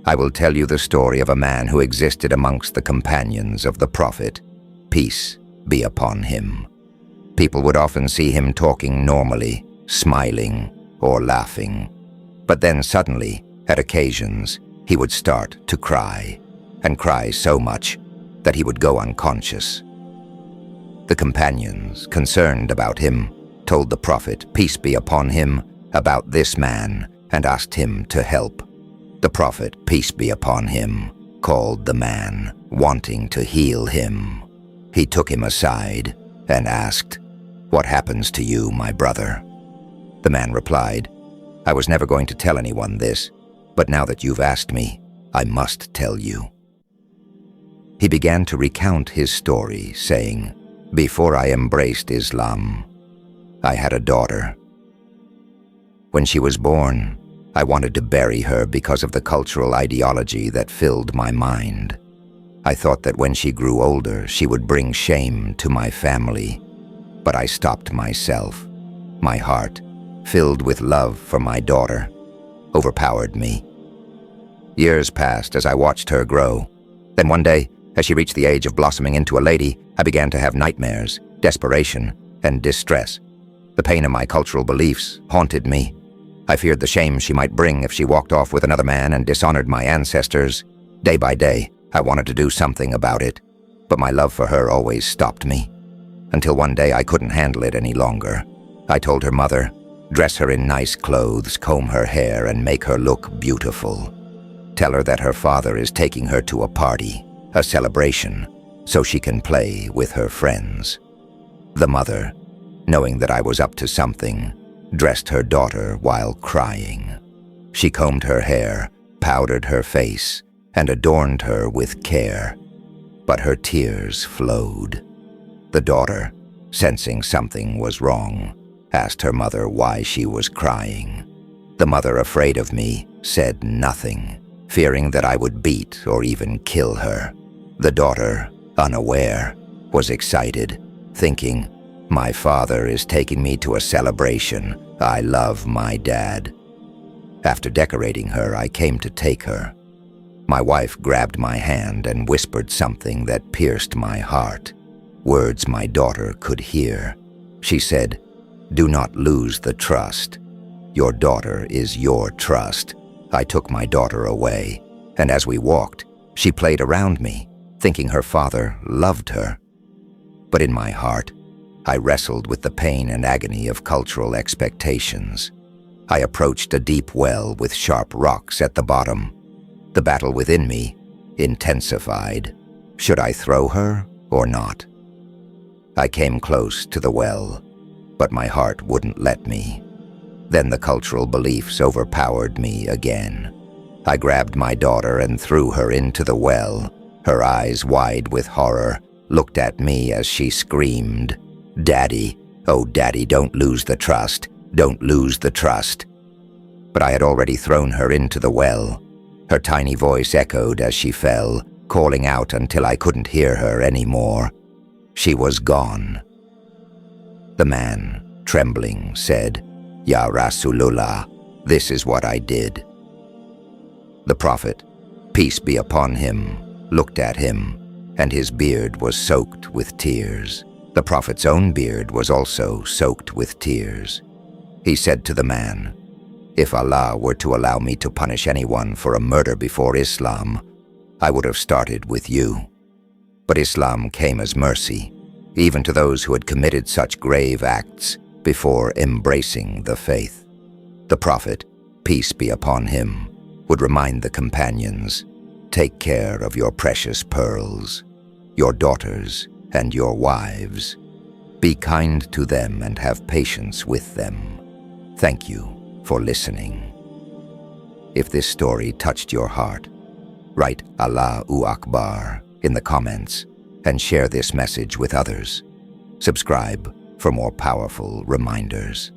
I will tell you the story of a man who existed amongst the companions of the Prophet, peace be upon him. People would often see him talking normally, smiling or laughing. But then suddenly, at occasions, he would start to cry, and cry so much that he would go unconscious. The companions, concerned about him, told the Prophet, peace be upon him, about this man and asked him to help. The Prophet, peace be upon him, called the man, wanting to heal him. He took him aside and asked, "What happens to you, my brother?" The man replied, "I was never going to tell anyone this, but now that you've asked me, I must tell you." He began to recount his story, saying, "Before I embraced Islam, I had a daughter. When she was born, I wanted to bury her because of the cultural ideology that filled my mind. I thought that when she grew older, she would bring shame to my family, but I stopped myself. My heart, filled with love for my daughter, overpowered me. Years passed as I watched her grow. Then one day, as she reached the age of blossoming into a lady, I began to have nightmares, desperation, and distress. The pain of my cultural beliefs haunted me. I feared the shame she might bring if she walked off with another man and dishonored my ancestors. Day by day, I wanted to do something about it, but my love for her always stopped me. Until one day I couldn't handle it any longer. I told her mother, dress her in nice clothes, comb her hair, and make her look beautiful. Tell her that her father is taking her to a party, a celebration, so she can play with her friends. The mother, knowing that I was up to something, dressed her daughter while crying. She combed her hair, powdered her face, and adorned her with care, but her tears flowed. The daughter, sensing something was wrong, asked her mother why she was crying. The mother, afraid of me, said nothing, fearing that I would beat or even kill her. The daughter, unaware, was excited, thinking, "My father is taking me to a celebration. I love my dad." After decorating her, I came to take her. My wife grabbed my hand and whispered something that pierced my heart, words my daughter could hear. She said, "Do not lose the trust. Your daughter is your trust." I took my daughter away, and as we walked, she played around me, thinking her father loved her. But in my heart, I wrestled with the pain and agony of cultural expectations. I approached a deep well with sharp rocks at the bottom. The battle within me intensified. Should I throw her or not? I came close to the well, but my heart wouldn't let me. Then the cultural beliefs overpowered me again. I grabbed my daughter and threw her into the well. Her eyes, wide with horror, looked at me as she screamed, "Daddy, oh Daddy, don't lose the trust, don't lose the trust." But I had already thrown her into the well. Her tiny voice echoed as she fell, calling out until I couldn't hear her anymore. She was gone. The man, trembling, said, "Ya Rasulullah, this is what I did." The Prophet, peace be upon him, looked at him, and his beard was soaked with tears. The Prophet's own beard was also soaked with tears. He said to the man, "If Allah were to allow me to punish anyone for a murder before Islam, I would have started with you. But Islam came as mercy, even to those who had committed such grave acts before embracing the faith." The Prophet, peace be upon him, would remind the companions, "Take care of your precious pearls, your daughters and your wives. Be kind to them and have patience with them. Thank you for listening." If this story touched your heart, write Allahu Akbar in the comments and share this message with others. Subscribe for more powerful reminders.